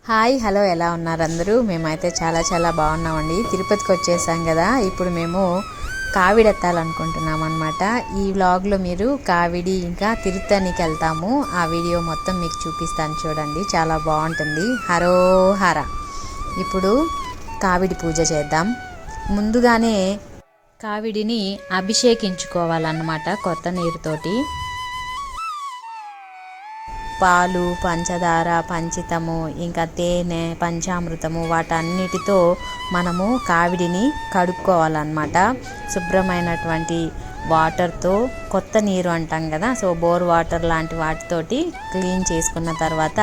Hi hello ఎలా ఉన్నారు అందరూ? మేమైతే చాలా బాగున్నామండి. తిరుపతికి వచ్చేసాం కదా, ఇప్పుడు మేము కావిడి ఎత్తాలనుకుంటున్నాం అనమాట. ఈ వ్లాగ్లో మీరు కావిడి ఇంకా తిరుత్తనికి వెళ్తాము. ఆ వీడియో మొత్తం మీకు చూపిస్తాను, చూడండి, చాలా బాగుంటుంది. హరోహర. ఇప్పుడు కావిడి పూజ చేద్దాం. ముందుగానే కావిడిని అభిషేకించుకోవాలన్నమాట కొత్త నీరుతోటి. పాలు, పంచదార, పంచితము, ఇంకా తేనె, పంచామృతము, వాటన్నిటితో మనము కావిడిని కడుక్కోవాలన్నమాట. శుభ్రమైనటువంటి వాటర్తో, కొత్త నీరు అంటాం కదా, సో బోర్ వాటర్ లాంటి వాటితోటి క్లీన్ చేసుకున్న తర్వాత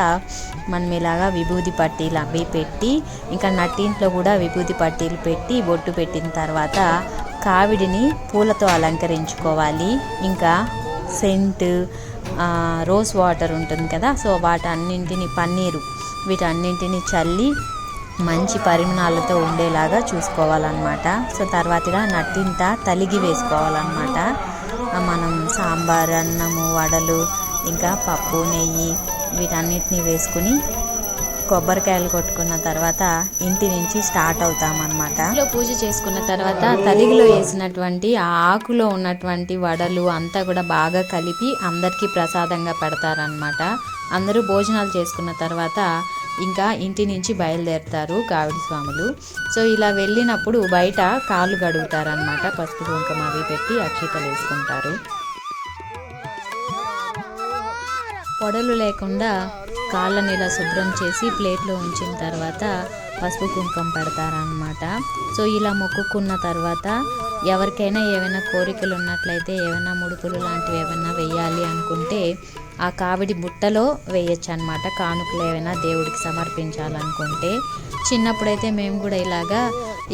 మనం ఇలాగా విభూది పట్టీలు అవి పెట్టి, ఇంకా నట్టింట్లో కూడా విభూది పట్టీలు పెట్టి బొట్టు పెట్టిన తర్వాత కావిడిని పూలతో అలంకరించుకోవాలి. ఇంకా సెంట్, రోజ్ వాటర్ ఉంటుంది కదా, సో వాటన్నింటిని, పన్నీరు, వీటన్నింటిని చల్లి మంచి పరిమాణాలతో ఉండేలాగా చూసుకోవాలన్నమాట. సో తర్వాతగా నట్టింట తలిగి వేసుకోవాలన్నమాట. మనం సాంబార్, అన్నము, వడలు, ఇంకా పప్పు, నెయ్యి వీటన్నిటిని వేసుకుని కొబ్బరికాయలు కొట్టుకున్న తర్వాత ఇంటి నుంచి స్టార్ట్ అవుతామన్నమాట. ఇంట్లో పూజ చేసుకున్న తర్వాత తలిగిలో వేసినటువంటి ఆ ఆకులో ఉన్నటువంటి వడలు అంతా కూడా బాగా కలిపి అందరికీ ప్రసాదంగా పెడతారనమాట. అందరూ భోజనాలు చేసుకున్న తర్వాత ఇంకా ఇంటి నుంచి బయలుదేరుతారు కావిడి స్వాములు. సో ఇలా వెళ్ళినప్పుడు బయట కాళ్ళు కడుగుతారనమాట. పసుపు కుంకుమ అవి పెట్టి అక్షితలు వేసుకుంటారు. పొడలు లేకుండా కాళ్ళని ఇలా శుభ్రం చేసి ప్లేట్లో ఉంచిన తర్వాత పసుపు కుంకుమ పెడతారనమాట. సో ఇలా మొక్కుకున్న తర్వాత ఎవరికైనా ఏమైనా కోరికలు ఉన్నట్లయితే, ఏమైనా ముడుపులు లాంటివి ఏమైనా వేయాలి అనుకుంటే ఆ కావిడి బుట్టలో వేయచ్చు అనమాట. కానుకలు ఏమైనా దేవుడికి సమర్పించాలనుకుంటే. చిన్నప్పుడైతే మేము కూడా ఇలాగా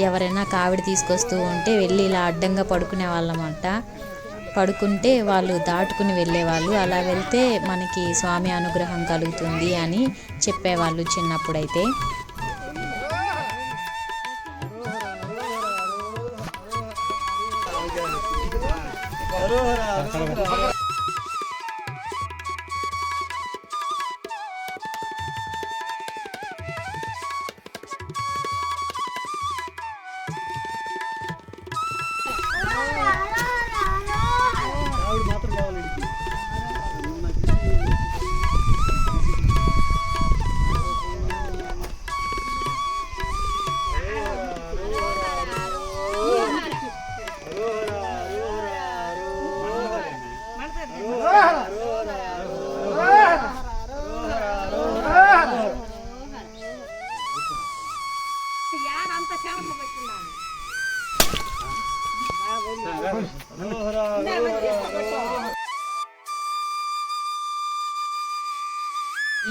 ఎవరైనా కావిడి తీసుకొస్తూ ఉంటే వెళ్ళి ఇలా అడ్డంగా పడుకునే వాళ్ళమంట. పడుకుంటే వాళ్ళు దాటుకుని వెళ్ళేవాళ్ళు. అలా వెళ్తే మనకి స్వామి అనుగ్రహం కలుగుతుంది అని చెప్పేవాళ్ళు చిన్నప్పుడైతే.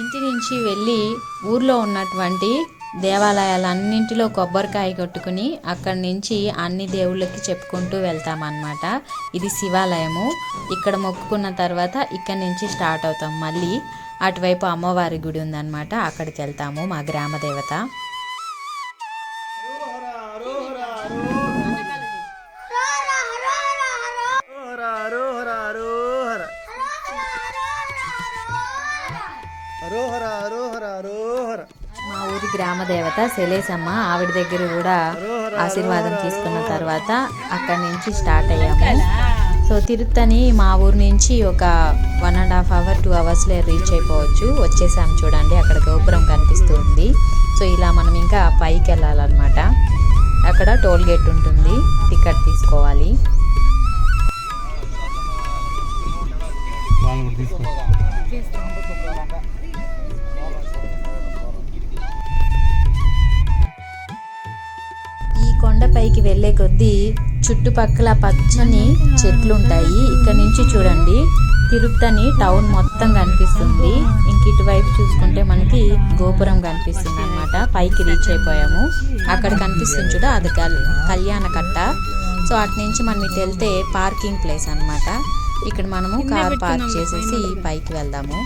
ఇంటి నుంచి వెళ్ళి ఊర్లో ఉన్నటువంటి దేవాలయాలన్నింటిలో కొబ్బరికాయ కొట్టుకుని అక్కడి నుంచి అన్ని దేవుళ్ళకి చెప్పుకుంటూ వెళ్తామన్నమాట. ఇది శివాలయము. ఇక్కడ మొక్కుకున్న తర్వాత ఇక్కడి నుంచి స్టార్ట్ అవుతాం. మళ్ళీ అటువైపు అమ్మవారి గుడి ఉందన్నమాట, అక్కడికి వెళ్తాము. మా గ్రామ దేవత. మా ఊరి గ్రామ దేవత శైలేశమ్మ, ఆవిడ దగ్గర కూడా ఆశీర్వాదం తీసుకున్న తర్వాత అక్కడి నుంచి స్టార్ట్ అయ్యాము. సో తిరుత్తని మా ఊరు నుంచి ఒక 1.5 hours 2 hours రీచ్ అయిపోవచ్చు. వచ్చేసాం, చూడండి, అక్కడ గోపురం కనిపిస్తుంది. సో ఇలా మనం ఇంకా పైకి వెళ్ళాలన్నమాట. అక్కడ టోల్ గేట్ ఉంటుంది, టికెట్ తీసుకోవాలి. ఈ కొండపైకి వెళ్ళే కొద్దీ చుట్టుపక్కల పచ్చని చెట్లు ఉంటాయి. ఇక్కడ నుంచి చూడండి తిరుత్తని టౌన్ మొత్తం కనిపిస్తుంది. ఇంక ఇటువైపు చూసుకుంటే మనకి గోపురం కనిపిస్తుంది అనమాట. పైకి రీచ్ అయిపోయాము. అక్కడ కనిపిస్తుంది చూడ, అది కళ్యాణ కట్ట. సో అటు నుంచి మనం ఇటు వెళ్తే పార్కింగ్ ప్లేస్ అనమాట. ఇక్కడ మనము కార్ పార్క్ చేసేసి పైకి వెళ్దాము.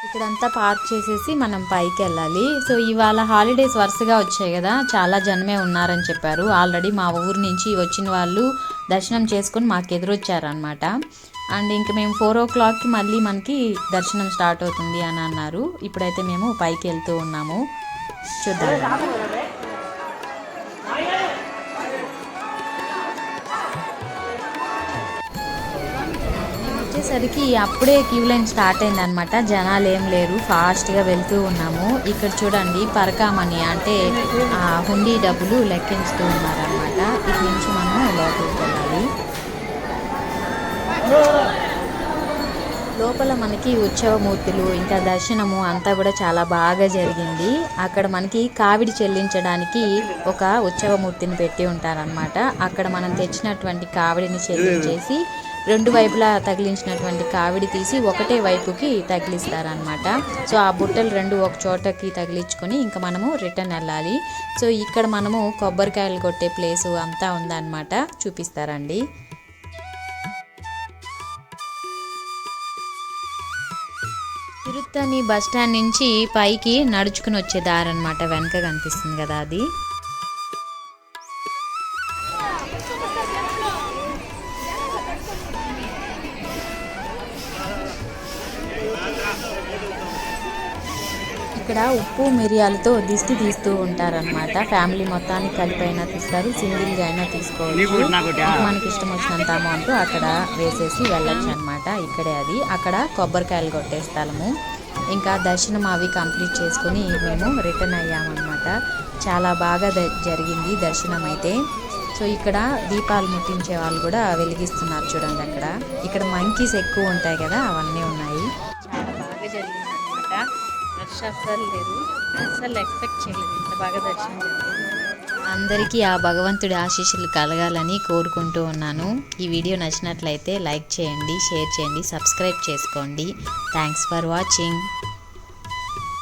ఇక్కడంతా పార్క్ చేసేసి మనం పైకి వెళ్ళాలి. సో ఇవాళ హాలిడేస్ వరుసగా వచ్చాయి కదా, చాలా జనమే ఉన్నారని చెప్పారు. ఆల్రెడీ మా ఊరు నుంచి వచ్చిన వాళ్ళు దర్శనం చేసుకుని మాకు ఎదురొచ్చారనమాట. అండ్ ఇంక మేము 4 o'clockకి మళ్ళీ మనకి దర్శనం స్టార్ట్ అవుతుంది అని అన్నారు. ఇప్పుడైతే మేము పైకి వెళ్తూ ఉన్నాము, చూద్దాం. వచ్చేసరికి అప్పుడే క్యూ లైన్ స్టార్ట్ అయిందనమాట. జనాలు ఏం లేరు, ఫాస్ట్గా వెళ్తూ ఉన్నాము. ఇక్కడ చూడండి పరకామణి అంటే హుండీ డబ్బులు లెక్కించుతూ ఉన్నారనమాట. ఇటు నుంచి మనం లోపలికి వెళ్ళాలి. లోపల మనకి ఉత్సవమూర్తులు ఇంకా దర్శనము అంతా కూడా చాలా బాగా జరిగింది. అక్కడ మనకి కావిడి చెల్లించడానికి ఒక ఉత్సవమూర్తిని పెట్టి ఉంటారనమాట. అక్కడ మనం తెచ్చినటువంటి కావిడిని చెల్లించేసి 2 వైపులా తగిలించినటువంటి కావిడి తీసి ఒకటే వైపుకి తగిలిస్తారనమాట. సో ఆ బుట్టలు 2 ఒక చోటకి తగిలించుకొని ఇంకా మనము రిటర్న్ వెళ్ళాలి. సో ఇక్కడ మనము కొబ్బరికాయలు కొట్టే ప్లేసు అంతా ఉందన్నమాట, చూపిస్తారండి. తిరుత్తని బస్ స్టాండ్ నుంచి పైకి నడుచుకుని వచ్చే దారి అనమాట, వెనక కనిపిస్తుంది కదా అది. ఇక్కడ ఉప్పు మిరియాలతో దిష్టి తీస్తూ ఉంటారనమాట. ఫ్యామిలీ మొత్తానికి కలిపి అయినా తీస్తారు, సింగిల్గా అయినా తీసుకోవచ్చు. మనకి ఇష్టం వచ్చినంత అమౌంట్ అక్కడ వేసేసి వెళ్ళొచ్చు అనమాట. ఇక్కడే అది, అక్కడ కొబ్బరికాయలు కొట్టే స్థలము. ఇంకా దర్శనం అవి కంప్లీట్ చేసుకుని మేము రిటర్న్ అయ్యామన్నమాట. చాలా బాగా జరిగింది దర్శనం అయితే. సో ఇక్కడ దీపాలు ముట్టించే వాళ్ళు కూడా వెలిగిస్తున్నారు చూడండి అక్కడ. ఇక్కడ మంకీస్ ఎక్కువ ఉంటాయి కదా, అవన్నీ ఉన్నాయి. చాలా బాగా జరిగింది అనమాట. రష్ అస్సలు లేదు, అస్సలు ఎక్స్పెక్ట్ చేయలేదు ఇంత బాగా దర్శనం జరిగింది. అందరికీ ఆ భగవంతుడి ఆశీస్సులు కలగాలని కోరుకుంటూ ఉన్నాను. ఈ వీడియో నచ్చినట్లయితే లైక్ చేయండి, షేర్ చేయండి, సబ్స్క్రైబ్ చేసుకోండి. Thanks for watching.